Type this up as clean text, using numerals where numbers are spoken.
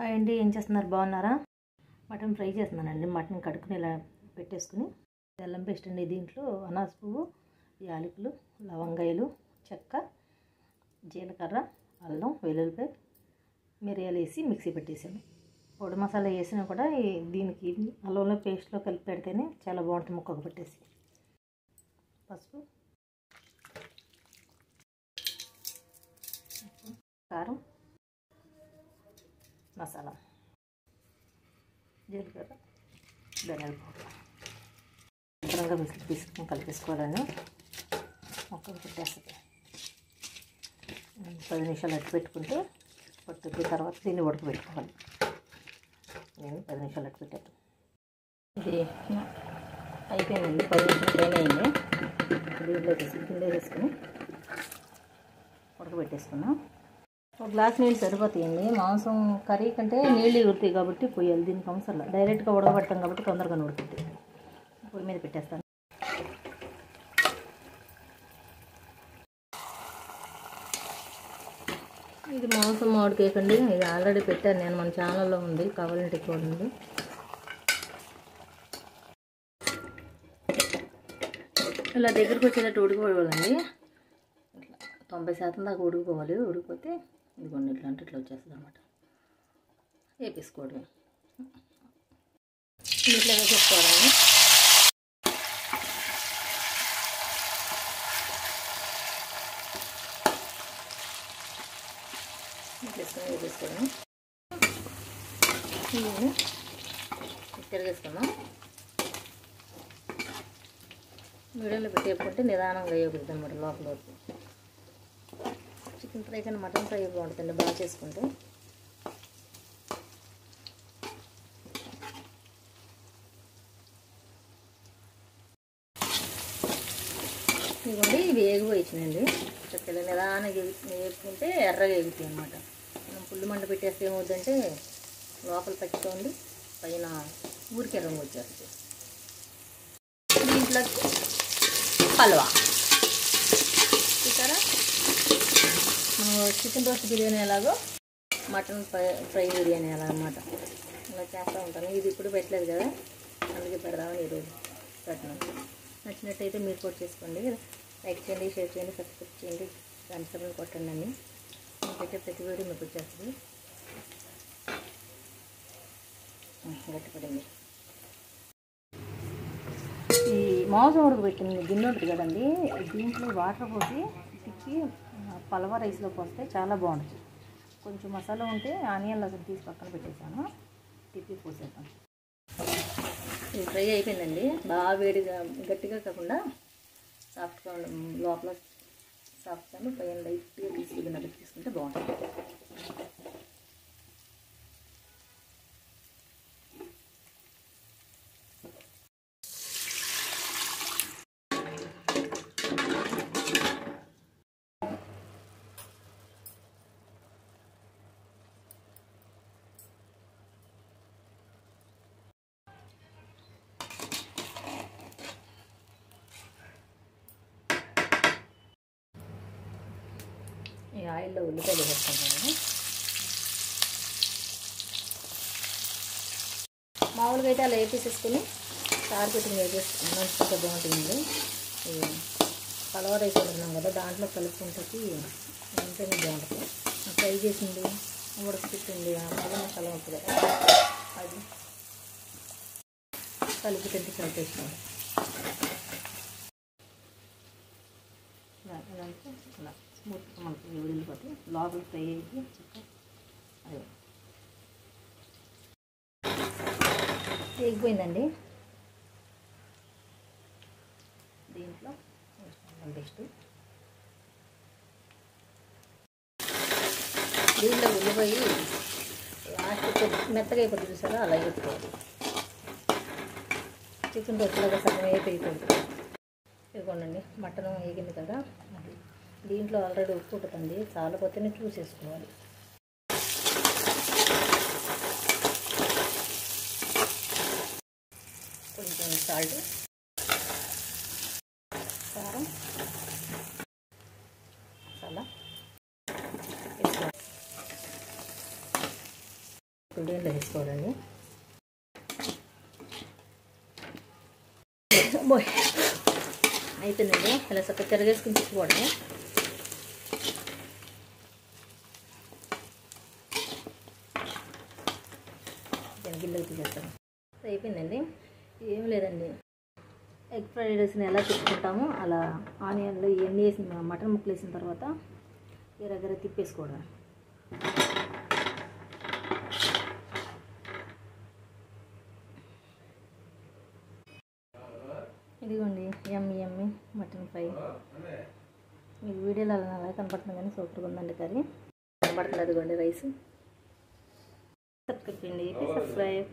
Hi అండి, ఏం చేస్తున్నారు? బాగున్నారా? మటన్ ఫ్రై చేస్తున్నానండి. మటన్ కడుక్కుని ఇలా పెట్టేసుకుని అల్లం పేస్ట్ అండి. దీంట్లో అనాస పువ్వు, యాలకులు, లవంగాయలు, చెక్క, జీలకర్ర, అల్లం, వెల్లుల్లిపాయ, మిరియాలు వేసి మిక్సీ పెట్టేసాను. పొడి మసాలా వేసినా కూడా దీనికి అల్లంలో పేస్ట్లో కలిపి పెడితేనే చాలా బాగుంటుంది. ముక్కకు పెట్టేసి పసుపు, కారం, మసాలా, జీలకర్ర, ధనియాల పౌడర్ శుభ్రంగా తీసుకుని కలిపేసుకోవాలని మొక్కలు పెట్టేస్తుంది. 10 నిమిషాలు అట్టు పెట్టుకుంటే పట్టుద్ది. తర్వాత దీన్ని ఉడకబెట్టుకోవాలి. నేను 10 నిమిషాలు అట్టు పెట్టాను. ఇది అయిపోయిందండి. 10 నిమిషాలు పైన అయింది. దీంట్లో కింద వేసుకుని ఉడకబెట్టేసుకున్నాం. ఒక గ్లాస్ నీళ్ళు సరిపోతాయండి. మాంసం కర్రీ కంటే నీళ్ళు ఉడతాయి కాబట్టి పోయాలి. దీనికి అవసరం డైరెక్ట్గా ఉడకబెడతాం కాబట్టి తొందరగా ఉడుకుతుంది. పొయ్యి మీద పెట్టేస్తాను. ఇది మాంసం మామిడికేకండి. ఇది ఆల్రెడీ పెట్టాను నేను, మన ఛానల్లో ఉంది, కావాలంటే చూడండి. ఇలా దగ్గరికి వచ్చేటట్టు ఉడికిపోవాలండి. ఇట్లా 90% దాకా ఉడికిపోవాలి. ఉడికిపోతే ఇదిగోండి ఇట్లా వచ్చేస్తుంది అనమాట. వేపేసుకోవడమే. ఇట్లా వేసేసుకోవడమే. వేసేసుకోవడం. తిరిగేసుకున్నాం. మీడియంలో పెట్టేసుకుంటే నిదానంగా వేయకూడదు అనమాట లోపల వరకు. చికెన్ ఫ్రై కానీ మటన్ ఫ్రై బాగుంటుందండి బాగా చేసుకుంటే. ఇదిగోండి ఇవి వేగిపోయిందండి. చక్కగా నిదానంగా వేపుకుంటే ఎర్రగా వేగుతాయి అన్నమాట. మనం పుల్లు మంట పెట్టేస్తే ఏమవుతుందంటే లోపల పచ్చిగా ఉండి పైన ఊరికి రంగు వచ్చేస్తుంది. దీంట్లో హల్వా చూసారా? చికెన్ రోస్ట్ బిర్యానీ ఎలాగో మటన్ ఫ్రై బిర్యానీ ఎలా అన్నమాట. ఇలా చేస్తూ ఉంటాను. ఇది ఇప్పుడు పెట్టలేదు కదా, అందుకే పెడదామని ఈరోజు పెట్టినాను. నచ్చినట్టయితే మీరు కూడా చేసుకోండి. లైక్ చేయండి, షేర్ చేయండి, సబ్స్క్రైబ్ చేయండి, గంట కొట్టండి అండి. నేను పెట్టే ప్రతి వీడియో మీకు వచ్చేస్తుంది. గట్టిపడింది. ఈ మాంసం ఉడకబెట్టింది గిన్నె ఉంటుంది కదండి, దీంట్లో వాటర్ పోసి తిప్పి పలవ రైస్లో పోస్తే చాలా బాగుంటుంది. కొంచెం మసాలా ఉంటే ఆనియన్ అసలు తీసి పక్కన పెట్టేసాను, తిప్పి పోసేసాను. ఇది ఫ్రై అయిపోయిందండి. బాగా వేడిగా గట్టిగా కాకుండా సాఫ్ట్గా లోపల సాఫ్ట్గా పైన లైట్గా తీసుకున్నట్టు తీసుకుంటే బాగుంటుంది. ఈ ఆయిల్లో ఉల్లిపాయలు వేసుకుంటాను. మామూలుగా అయితే అలా వేపేసేసుకుని చారు పెట్టి వేపేసుకుంటే బాగుంటుంది. పలవ రైస్ వండుతున్నాం కదా, దాంట్లో కలుపుకుంటే ఉంటేనే బాగుంటుంది. ఫ్రై చేసింది ఉడకపెట్టింది మసాలా మసాలా ఉంటుంది కదా, అది కలిపి తింటే కలిపేసుకోండి. ఇలా స్మూత్గా మనకి వెళ్ళిపోతే లోపల ఫ్రై అయ్యి చక్కగా అదే వేగిపోయిందండి. దీంట్లో బెస్ట్ దీంట్లో ఉల్లిపోయి లాస్ట్ మెత్తగా అయిపోతుంది చూసారా, అలా వేసుకోవాలి. చికెన్ రొట్టెలాగా సగం వేగిపోతుంది. ఇదిగోండి మటన్ వేగింది కదా, దీంట్లో ఆల్రెడీ ఉప్పు ఉంటుంది, చాలపోతేనే చూసేసుకోవాలి. కొంచెం సాల్ట్, కారం, మసాలా దీంట్లో వేసుకోవాలండి. బోయ్ అయిపోయిందండి. ఇలా చక్కగా తిరగేసుకుని తిప్పుకోవడమే. దాని గిన్నెకి తీసేస్తాను. అయిపోయిందండి. ఏం లేదండి, ఎగ్ ఫ్రైడ్ రైస్ని ఎలా తిప్పుకుంటామో అలా ఆనియన్లు ఇవన్నీ వేసి మటన్ ముక్కలు వేసిన తర్వాత ఎరగర తిప్పేసుకోవడం. ఇదిగోండి యమ్మీ యమ్మీ మటన్ ఫ్రై. మీకు వీడియోలో అలా కనపడుతుంది కానీ సూపర్గా ఉందండి కర్రీ. కనపడుతుంది అదిగోండి రైస్. సబ్స్క్రైబ్ చేయండి, ప్లీజ్ సబ్స్క్రైబ్.